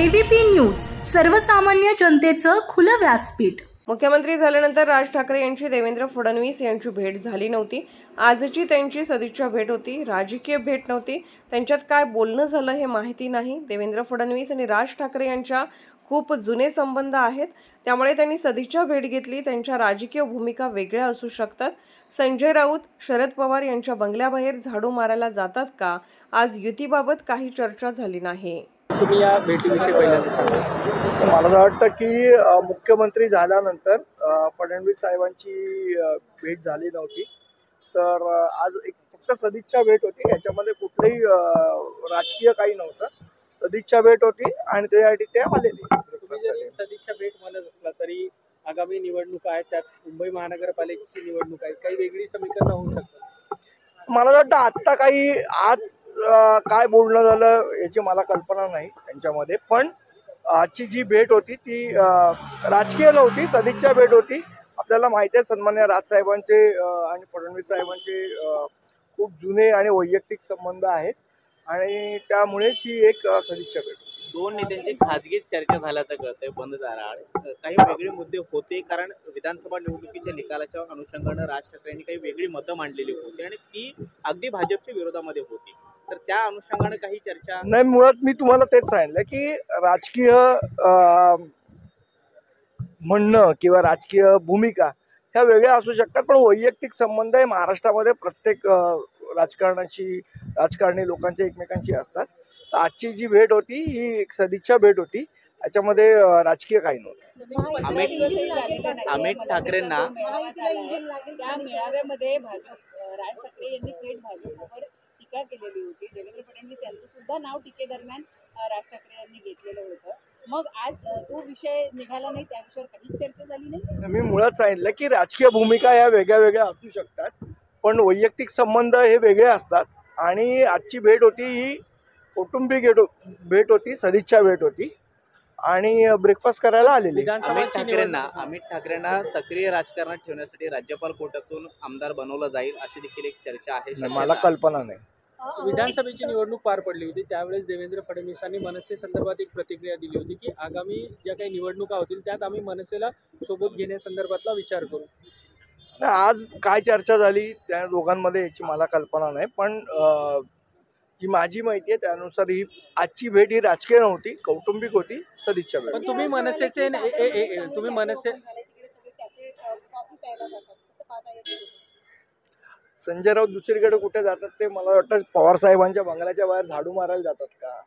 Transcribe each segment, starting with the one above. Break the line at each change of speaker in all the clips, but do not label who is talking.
ABP news, सर्वसामान्य जनतेचं खुलं व्यासपीठ।
मुख्यमंत्री झाल्यानंतर राज ठाकरे यांची देवेंद्र फडणवीस यांची भेट झाली नव्हती। आजची त्यांची सदिच्छा भेट होती, राजकीय भेट नव्हती। त्यांच्यात काय बोलणं झालं हे माहिती नाही। देवेंद्र फडणवीस आणि राज ठाकरे यांच्या खूप जुने संबंध आहेत, त्यामुळे त्यांनी सदिच्छा भेट घेतली। त्यांच्या राजकीय भूमिका वेगळ्या असू शकतात। संजय राऊत शरद पवार यांच्या बंगल्याबाहेर झाडू मारायला जातात का? आज युतीबाबत काही चर्चा झाली नाही।
तुम्ही या भेटीविषयी पहिल्यांदा सांगा।
मला वाटतं की मुख्यमंत्री झाल्यानंतर फडणवीस साहेबांची भेट झाली नव्हती, तर आज एक फक्त सदिच्छा भेट होती। याच्यामध्ये कुठलंही राजकीय काही नव्हतं, सदिच्छा भेट होती आणि त्यासाठी ते आलेले।
तुम्ही जरी सदिच्छा भेट म्हणत असला तरी आगामी निवडणूक आहे, त्यात मुंबई महानगरपालिकेची निवडणूक आहे, काही वेगळी समीकरणं होऊ शकतात।
मला वाटतं आत्ता काही आज काय बोलणं झालं याची मला कल्पना नाही त्यांच्यामध्ये, पण आजची जी भेट होती ती राजकीय नव्हती, सदिच्छा भेट होती। आपल्याला माहिती आहे सन्मान्य राजसाहेबांचे आणि फडणवीस साहेबांचे खूप जुने आणि वैयक्तिक संबंध आहेत आणि त्यामुळेच ही एक सदिच्छा भेट।
दोन नेत्यांची खाजगी चर्चा झाल्याचं कळतंय बंद दाराआड। काही वेगळे मुद्दे होते, कारण विधानसभा निवडणुकीच्या निकालाच्या अनुषंगाने राज ठाकरेंनी काही वेगळी मतं मांडलेली होती आणि ती अगदी भाजपच्या विरोधामध्ये होती, तर त्या अनुषंगाने काही चर्चा
नाही। मुळात मी तुम्हाला तेच सांगितलं की राजकीय म्हणणं किंवा राजकीय भूमिका ह्या वेगळ्या असू शकतात, पण वैयक्तिक संबंध हे महाराष्ट्रामध्ये प्रत्येक राजकारणी लोकांचे एकमेकांशी असतात। आजची जी भेट होती ही एक सदिच्छा भेट होती, याच्यामध्ये राजकीय काही नव्हतं।
अमित ठाकरेंना
त्या मेळाव्यामध्ये राज ठाकरे यांनी थेट भाजपवर टीका केलेली होती। देवेंद्र फडणवीस यांचं सुद्धा नाव टीकेदरम्यान राज ठाकरे यांनी घेतलेलं होतं। मग आज तो विषय निघाला नाही, त्या विषयावर काहीच चर्चा झाली नाही। मी
मुळात सांगितलं की राजकीय भूमिका या वेगळ्या वेगळ्या असू शकतात, पण वैयक्तिक संबंध हे वेगळे असतात आणि आजची भेट होती ही कौटुंबिक भेट होती, सदिच्छा भेट होती आणि ब्रेकफास्ट करायला आलेली।
अमित ठाकरेंना सक्रिय राजकारणात ठेवण्यासाठी राज्यपाल कोट्यातून आमदार बनवलं जाईल अशी देखील एक चर्चा आहे।
मला कल्पना नाही।
विधानसभेची निवडणूक पार पडली होती, त्यावेळेस देवेंद्र फडणवीसांनी मनसे संदर्भात एक प्रतिक्रिया दिली होती की आगामी ज्या काही निवडणुका होतील त्यात आम्ही मनसेला सोबत घेण्यासंदर्भातला विचार करू।
आज काय चर्चा झाली त्या दोघांमध्ये याची मला कल्पना नाही, पण जी माझी माहिती आहे त्यानुसार ही आजची भेट ही राजकीय नव्हती, कौटुंबिक होती, सदिच्छा भेट।
पण तुम्ही मनसे
संजय राऊत दुसरीकडे कुठे जातात ते मला वाटतं पवार साहेबांच्या बंगल्याच्या बाहेर झाडू मारायला जातात का?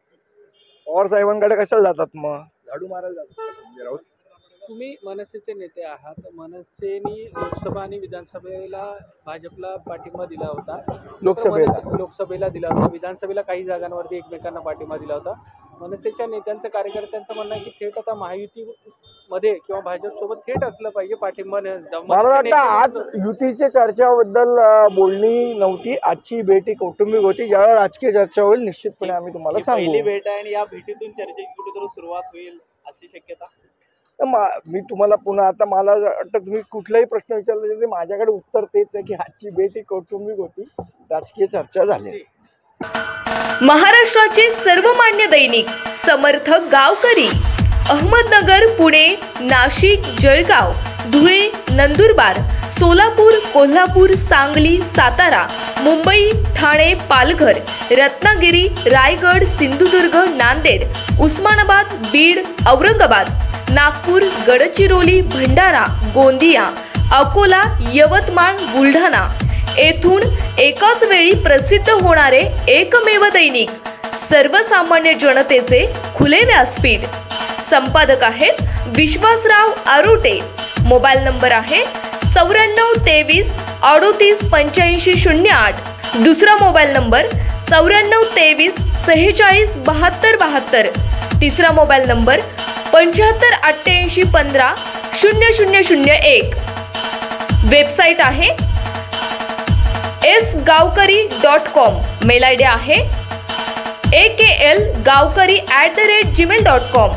पवार साहेबांकडे कशाला जातात, मग झाडू मारायला जातात का संजय राऊत?
तुम्ही मनसेचे नेते आहात, मनसेने लोकसभा आणि विधानसभेला भाजपला पाठिंबा दिला होता, लोकसभेला दिला होता, विधानसभेला काही जागांवरती एकमेकांना पाठिंबा दिला होता। मनसेच्या नेत्यांचं कार्यकर्त्यांचं म्हणणं आहे की थेट आता महायुतीमध्ये किंवा भाजप सोबत थेट असलं पाहिजे पाठिंबा।
मला वाटतं आज युतीच्या चर्चाबद्दल बोलणी नव्हती, आजची भेट ही कौटुंबिक होती। ज्यावेळेला राजकीय चर्चा होईल निश्चितपणे आम्ही तुम्हाला सांगू।
पहिली भेट आहे आणि या भेटीतून चर्चेची कुठेतरी सुरुवात होईल अशी शक्यता।
मी तुम्हाला पुन्हा आता मला वाटतं तुम्ही कुठलाही प्रश्न विचारला तरी माझ्याकडे उत्तर तेच आहे की आजची भेट ही कौटुंबिक होती, राजकीय चर्चा झाली।
महाराष्ट्राचे सर्वमान्य दैनिक समर्थ गावकरी, अहमदनगर, पुणे, नाशिक, जळगाव, धुळे, नंदुरबार, सोलापूर, कोल्हापूर, सांगली, सातारा, मुंबई, ठाणे, पालघर, रत्नागिरी, रायगड, सिंधुदुर्ग, नांदेड, उस्मानाबाद, बीड, औरंगाबाद, नागपूर, गडचिरोली, भंडारा, गोंदिया, अकोला, यवतमाळ, बुलढाणा येथून एकाच वेळी प्रसिद्ध होणारे एकमेव दैनिक, सर्वसामान्य जनतेचे खुले व्यासपीठ। संपादक आहेत विश्वासराव आरोटे। मोबाईल नंबर आहे 94 23 38 85 08। दुसरा मोबाईल नंबर 94 23 46 72 72। तिसरा मोबाईल नंबर 75 88 15 0001। वेबसाईट आहे sgavkari.com। मेल आयडी आहे akl gavkari@gmail.com।